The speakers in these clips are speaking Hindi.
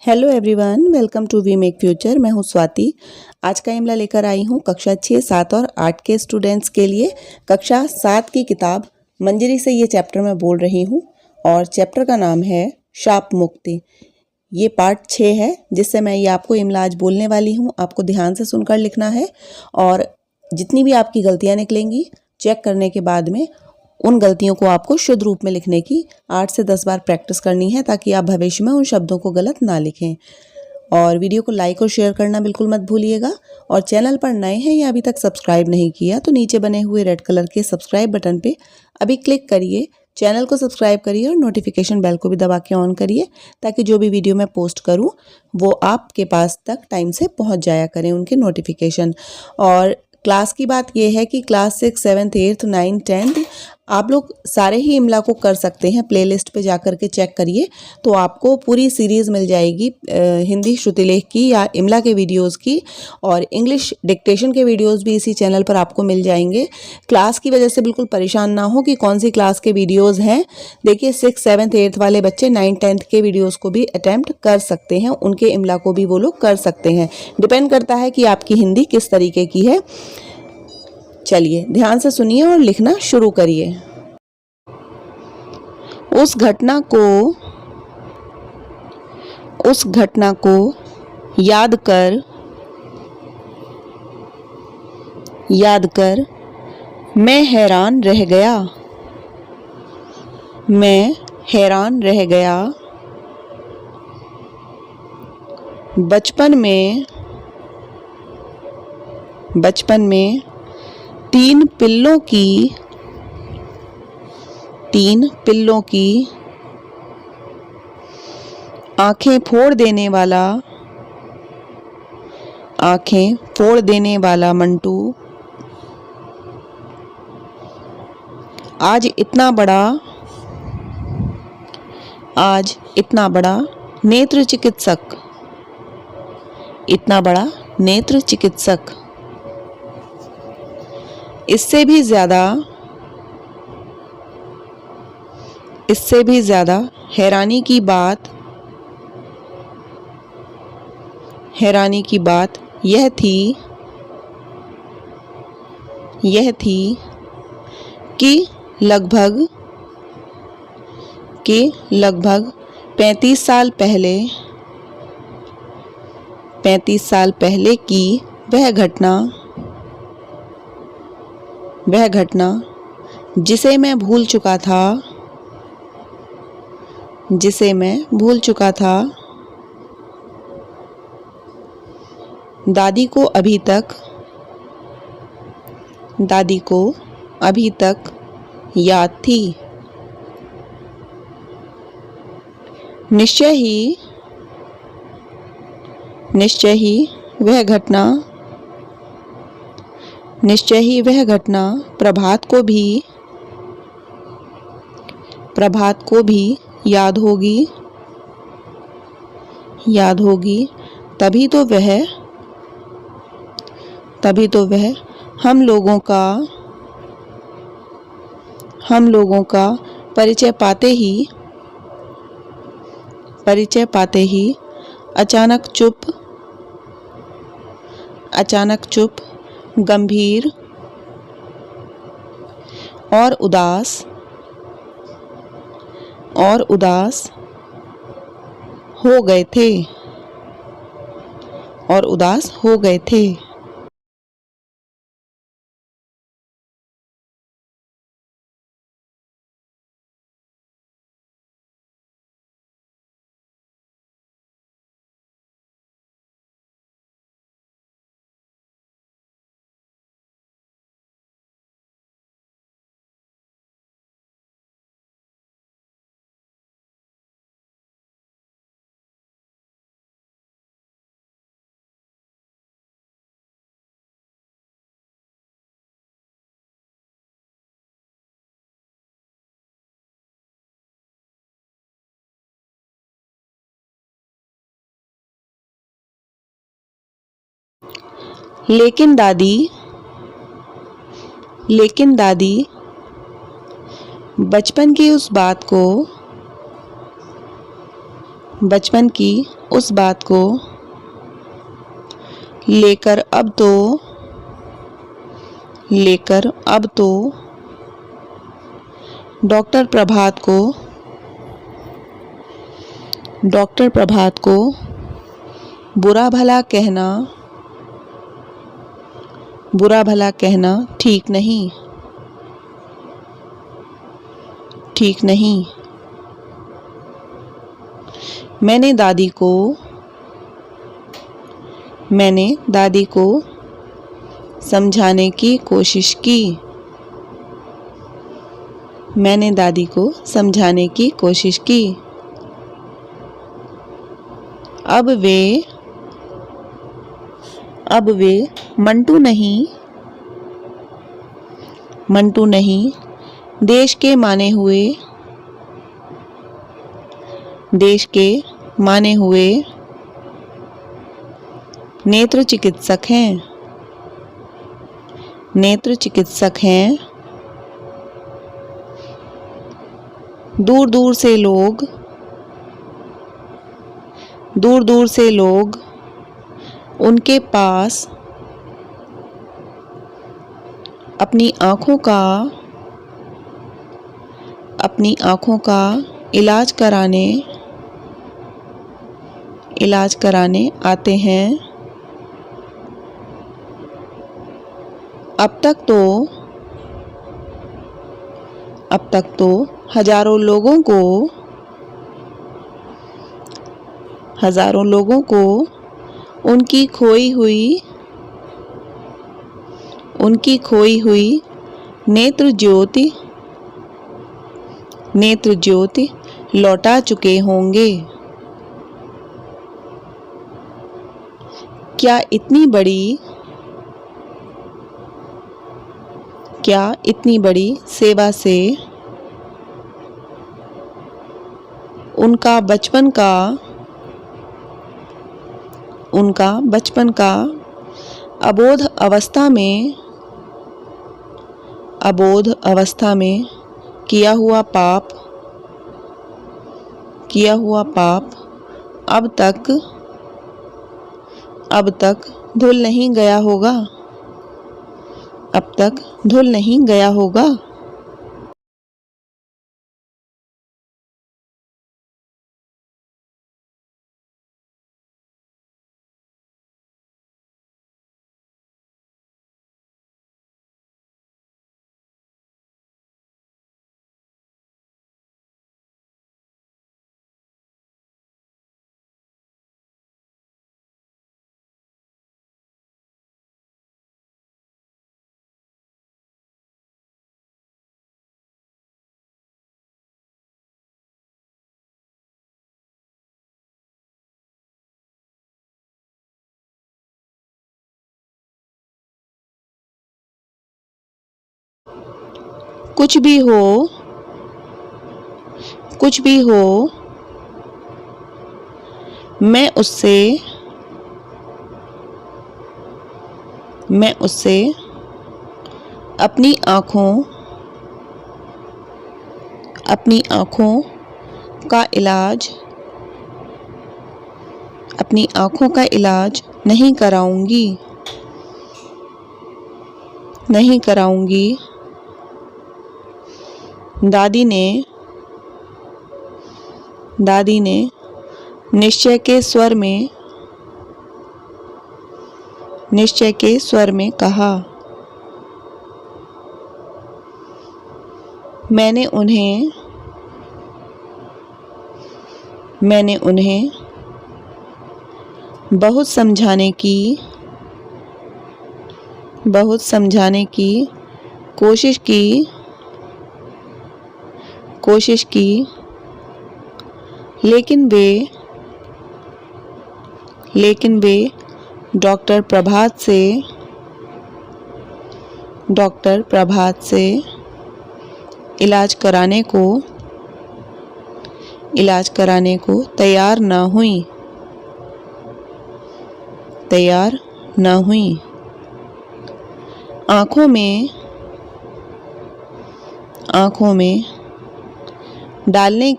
Hello everyone, welcome to we make future. मैं हूं स्वाति। आज का इमला लेकर आई हूं कक्षा 6, 7 और 8 के स्टूडेंट्स के लिए। कक्षा 7 की किताब मंजरी से ये चैप्टर मैं बोल रही हूं और चैप्टर का नाम है शाप मुक्ति। ये पार्ट 6 है जिससे मैं ये आपको इमला आज बोलने वाली हूं। आपको ध्यान से सुनकर लिखना है और जितनी भी आपकी गलतियाँ निकलेंगी चेक करने के बाद में उन गलतियों को आपको शुद्ध रूप में लिखने की 8 से 10 बार प्रैक्टिस करनी है ताकि आप भविष्य में उन शब्दों को गलत ना लिखें। और वीडियो को लाइक और शेयर करना बिल्कुल मत भूलिएगा। और चैनल पर नए हैं या अभी तक सब्सक्राइब नहीं किया तो नीचे बने हुए रेड कलर के सब्सक्राइब बटन पे अभी क्लिक करिए, चैनल को सब्सक्राइब करिए और नोटिफिकेशन बेल को भी दबा के ऑन करिए ताकि जो भी वीडियो मैं पोस्ट करूँ वो आपके पास तक टाइम से पहुँच जाया करें उनके नोटिफिकेशन। और क्लास की बात यह है कि क्लास 6, 7, 8, 9, 10 आप लोग सारे ही इमला को कर सकते हैं। प्लेलिस्ट पे जाकर के चेक करिए तो आपको पूरी सीरीज़ मिल जाएगी हिंदी श्रुतिलेख की या इमला के वीडियोस की, और इंग्लिश डिक्टेशन के वीडियोस भी इसी चैनल पर आपको मिल जाएंगे। क्लास की वजह से बिल्कुल परेशान ना हो कि कौन सी क्लास के वीडियोज़ हैं। देखिए 6, 7, 8 वाले बच्चे 9, 10 के वीडियोज़ को भी अटैम्प्ट कर सकते हैं, उनके इमला को भी वो लोग कर सकते हैं। डिपेंड करता है कि आपकी हिंदी किस तरीके की है। चलिए ध्यान से सुनिए और लिखना शुरू करिए। उस घटना को याद कर मैं हैरान रह गया। बचपन में तीन पिल्लों की आंखें फोड़ देने वाला मंटू आज इतना बड़ा नेत्र चिकित्सक इससे भी ज्यादा हैरानी की बात यह थी कि लगभग 35 साल पहले की वह घटना जिसे मैं भूल चुका था दादी को अभी तक याद थी। निश्चय ही वह घटना प्रभात को भी याद होगी। तभी तो वह हम लोगों का परिचय पाते ही अचानक चुप, गंभीर और उदास हो गए थे। लेकिन दादी बचपन की उस बात को बचपन की उस बात को लेकर अब तो डॉक्टर प्रभात को बुरा भला कहना ठीक नहीं। मैंने दादी को समझाने की कोशिश की। अब वे मंटू नहीं देश के माने हुए नेत्र चिकित्सक हैं। दूर दूर से लोग उनके पास अपनी आँखों का इलाज कराने आते हैं। अब तक तो हजारों लोगों को उनकी खोई हुई नेत्र ज्योति लौटा चुके होंगे। क्या इतनी बड़ी सेवा से उनका बचपन का अबोध अवस्था में किया हुआ पाप अब तक धुल नहीं गया होगा। कुछ भी हो मैं उससे अपनी आँखों का इलाज नहीं कराऊंगी। दादी ने निश्चय के स्वर में कहा। मैंने उन्हें बहुत समझाने की कोशिश की लेकिन वे डॉक्टर प्रभात से इलाज कराने को तैयार न हुई। आँखों में डालने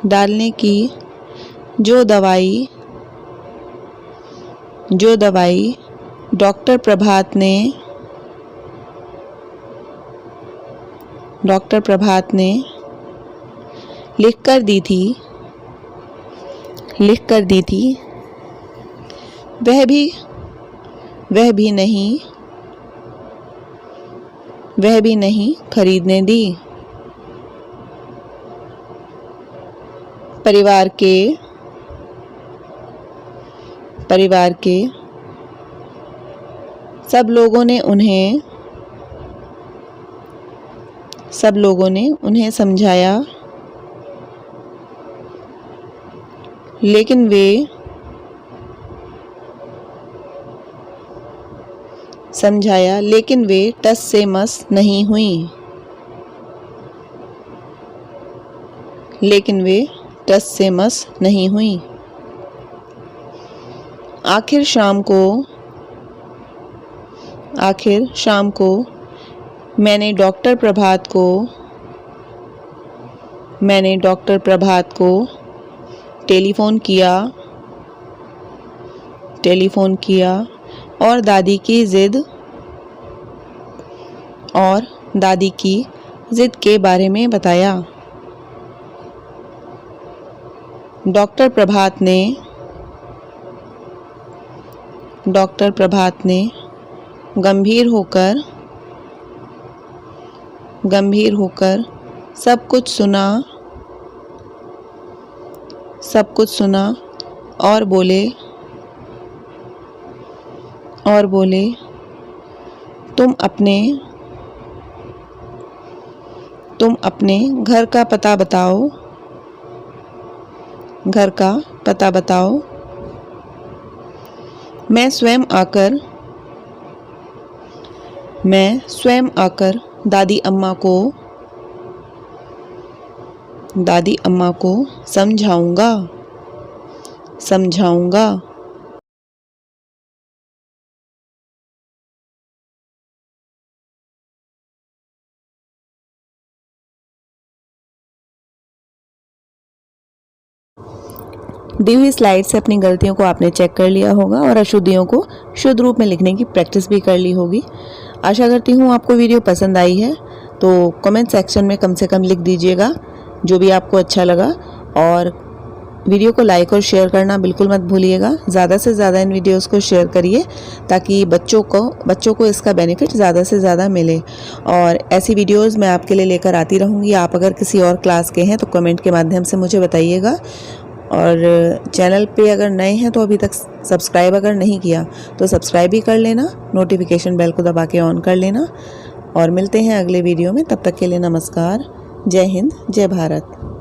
डालने की जो दवाई डॉक्टर प्रभात ने लिख कर दी थी वह भी नहीं खरीदने दी। परिवार के सब लोगों ने उन्हें समझाया, लेकिन वे टस से मस नहीं हुई। आखिर शाम को मैंने डॉक्टर प्रभात को टेलीफोन किया और दादी की जिद के बारे में बताया। डॉक्टर प्रभात ने गंभीर होकर सब कुछ सुना और बोले तुम अपने घर का पता बताओ। मैं स्वयं आकर दादी अम्मा को समझाऊंगा। दी हुई स्लाइड से अपनी गलतियों को आपने चेक कर लिया होगा और अशुद्धियों को शुद्ध रूप में लिखने की प्रैक्टिस भी कर ली होगी। आशा करती हूँ आपको वीडियो पसंद आई है, तो कमेंट सेक्शन में कम से कम लिख दीजिएगा जो भी आपको अच्छा लगा, और वीडियो को लाइक और शेयर करना बिल्कुल मत भूलिएगा। ज़्यादा से ज़्यादा इन वीडियोस को शेयर करिए ताकि बच्चों को इसका बेनिफिट ज़्यादा से ज़्यादा मिले, और ऐसी वीडियोस मैं आपके लिए लेकर आती रहूँगी। आप अगर किसी और क्लास के हैं तो कमेंट के माध्यम से मुझे बताइएगा, और चैनल पे अगर नए हैं तो अभी तक सब्सक्राइब अगर नहीं किया तो सब्सक्राइब भी कर लेना, नोटिफिकेशन बेल को दबा के ऑन कर लेना, और मिलते हैं अगले वीडियो में। तब तक के लिए नमस्कार। जय हिंद, जय भारत।